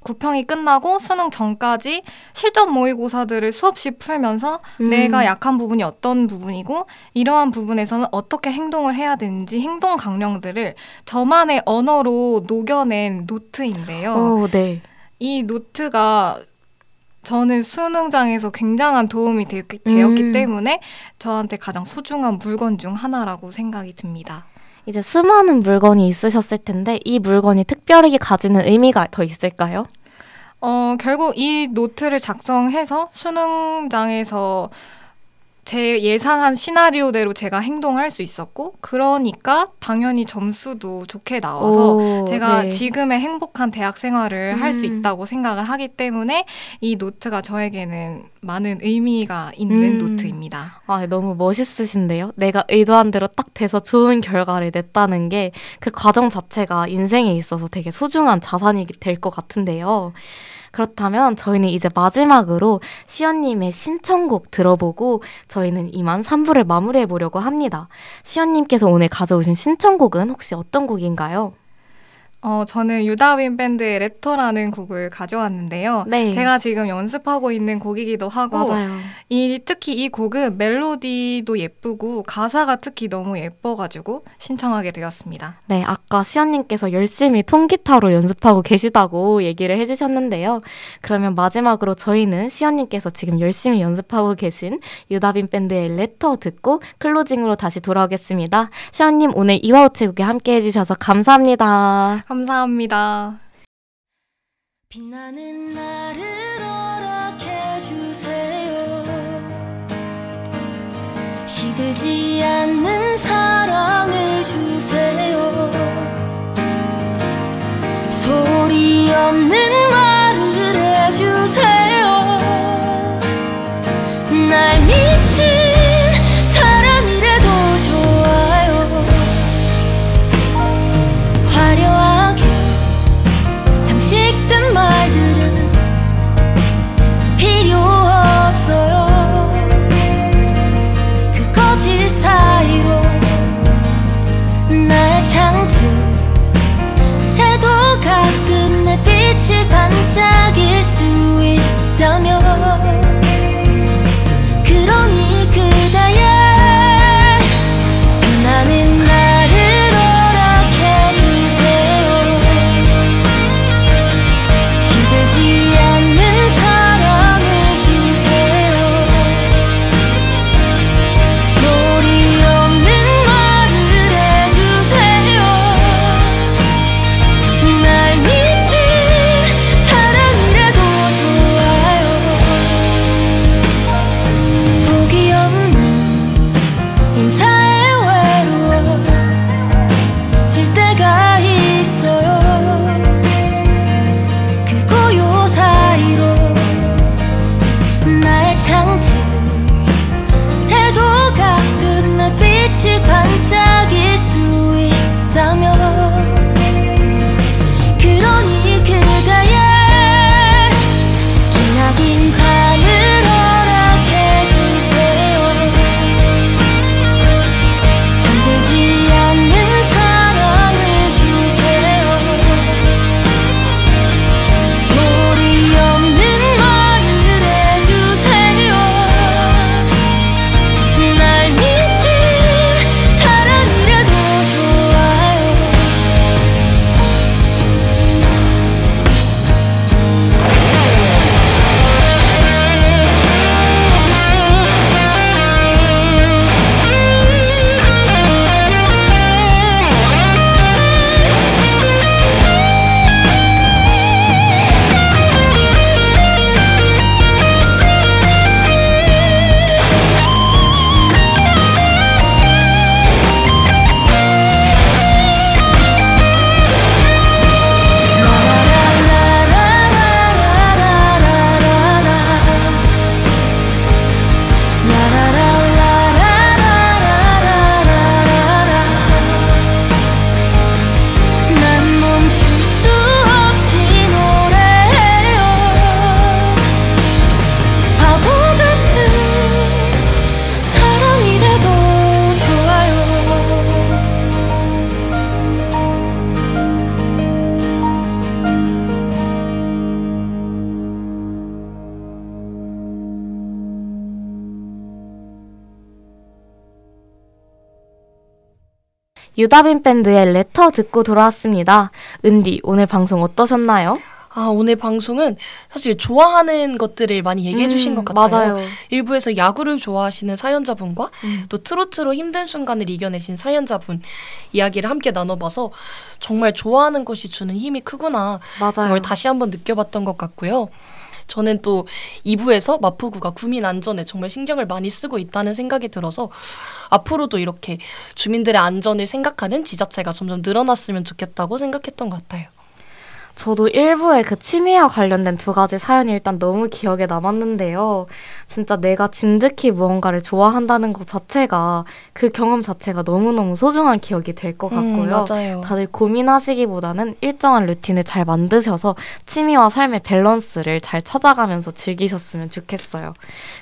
구평이 끝나고 수능 전까지 실전 모의고사들을 수없이 풀면서 내가 약한 부분이 어떤 부분이고 이러한 부분에서는 어떻게 행동을 해야 되는지 행동 강령들을 저만의 언어로 녹여낸 노트인데요. 오, 네. 이 노트가 저는 수능장에서 굉장한 도움이 되었기 때문에 저한테 가장 소중한 물건 중 하나라고 생각이 듭니다. 이제 수많은 물건이 있으셨을 텐데 이 물건이 특별하게 가지는 의미가 더 있을까요? 결국 이 노트를 작성해서 수능장에서 제 예상한 시나리오대로 제가 행동할 수 있었고 그러니까 당연히 점수도 좋게 나와서 제가 네. 지금의 행복한 대학 생활을 할 수 있다고 생각을 하기 때문에 이 노트가 저에게는 많은 의미가 있는 노트입니다. 아, 너무 멋있으신데요? 내가 의도한 대로 딱 돼서 좋은 결과를 냈다는 게 그 과정 자체가 인생에 있어서 되게 소중한 자산이 될 것 같은데요. 그렇다면 저희는 이제 마지막으로 시연님의 신청곡 들어보고 저희는 이만 3부를 마무리해보려고 합니다. 시연님께서 오늘 가져오신 신청곡은 혹시 어떤 곡인가요? 저는 유다빈 밴드의 레터라는 곡을 가져왔는데요. 네. 제가 지금 연습하고 있는 곡이기도 하고 맞아요. 특히 이 곡은 멜로디도 예쁘고 가사가 특히 너무 예뻐가지고 신청하게 되었습니다. 네, 아까 시연님께서 열심히 통기타로 연습하고 계시다고 얘기를 해주셨는데요. 그러면 마지막으로 저희는 시연님께서 지금 열심히 연습하고 계신 유다빈 밴드의 레터 듣고 클로징으로 다시 돌아오겠습니다. 시연님 오늘 이화우체국에 함께 해주셔서 감사합니다. 감사합니다. 빛나는 나를 허락해주세요. 시들지 않는 사랑을 주세요. 소리 없는 말을 해주세요. 날 미친 사람이라도 좋아요. 화려하게 장식된 말들은 필요 없어요. 그 거짓 사이로 나의 창틀 해도 가끔 내 빛이 반짝일 수 있다면 그러니 그대의 빛나는 나를 허락해주세요. 시들지 않는 사랑을 주세요. 소리 없는 말을 해주세요. 날 미친 사람이라도 좋아요. 속이 없는 인사에 외로워질 때가 있어요. 그 고요 사이로 나의 창틀 해도 가끔 내 빛이 반짝일 수 있다면 그러니 그대의 기나긴 밤을 허락해주세요. 잠들지 않는 사랑을 주세요. 소리 없는 말을 해주세요. 날 미친 사람이라도 좋아요. 난 멈출 수 없이 노래해요. 바보 같은 사람이라도 좋아요. 유다빈 밴드의 레터 듣고 돌아왔습니다. 은디, 오늘 방송 어떠셨나요? 오늘 방송은 사실 좋아하는 것들을 많이 얘기해 주신 것 같아요. 맞아요. 일부에서 야구를 좋아하시는 사연자분과 또 트로트로 힘든 순간을 이겨내신 사연자분 이야기를 함께 나눠봐서 정말 좋아하는 것이 주는 힘이 크구나. 맞아요. 그걸 다시 한번 느껴봤던 것 같고요. 저는 또 2부에서 마포구가 구민 안전에 정말 신경을 많이 쓰고 있다는 생각이 들어서 앞으로도 이렇게 주민들의 안전을 생각하는 지자체가 점점 늘어났으면 좋겠다고 생각했던 것 같아요. 저도 일부의 그 취미와 관련된 2가지 사연이 일단 너무 기억에 남았는데요. 진짜 내가 진득히 무언가를 좋아한다는 것 자체가 그 경험 자체가 너무너무 소중한 기억이 될 것 같고요. 맞아요. 다들 고민하시기보다는 일정한 루틴을 잘 만드셔서 취미와 삶의 밸런스를 잘 찾아가면서 즐기셨으면 좋겠어요.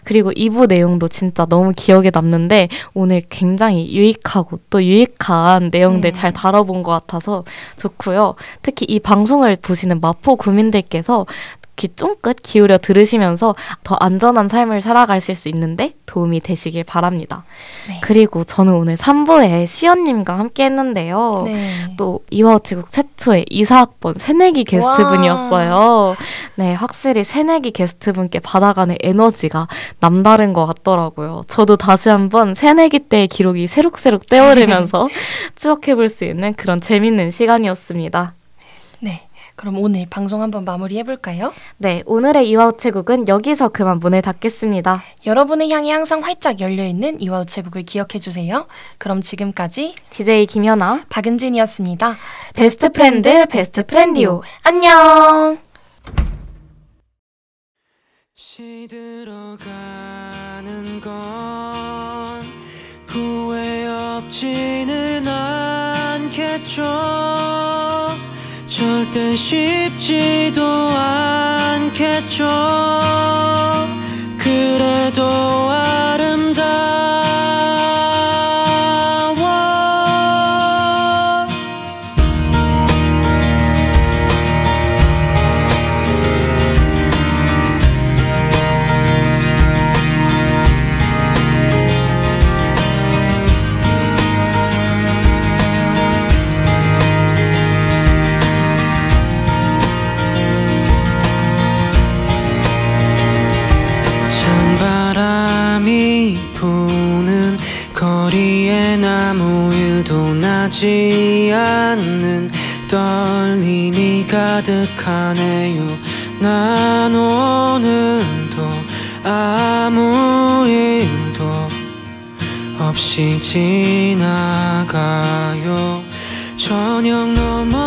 그리고 2부 내용도 진짜 너무 기억에 남는데 오늘 굉장히 유익하고 또 유익한 내용들 잘 다뤄본 것 같아서 좋고요. 특히 이 방송을 보시는 마포 구민들께서 귀 쫑긋 기울여 들으시면서 더 안전한 삶을 살아가실 수 있는데 도움이 되시길 바랍니다. 네. 그리고 저는 오늘 3부에 시연님과 함께 했는데요. 네. 또 이화우체국 최초의 이사학번 새내기 게스트분이었어요. 네, 확실히 새내기 게스트분께 받아가는 에너지가 남다른 것 같더라고요. 저도 다시 한번 새내기 때의 기록이 새록새록 떠오르면서 추억해볼 수 있는 그런 재밌는 시간이었습니다. 네. 그럼 오늘 방송 한번 마무리해볼까요? 네, 오늘의 이화우체국은 여기서 그만 문을 닫겠습니다. 여러분을 향해 항상 활짝 열려있는 이화우체국을 기억해주세요. 그럼 지금까지 DJ 김연아, 박은진이었습니다. 베스트 프렌드, 베스트 프렌디오. 안녕! 시들어가는 건 후회 없지는 않겠죠. 절대 쉽지도 않겠죠. 그래도 아름다워. 찬바람이 부는 거리엔 아무 일도 나지 않는 떨림이 가득하네요. 난 오늘도 아무 일도 없이 지나가요. 저녁 넘어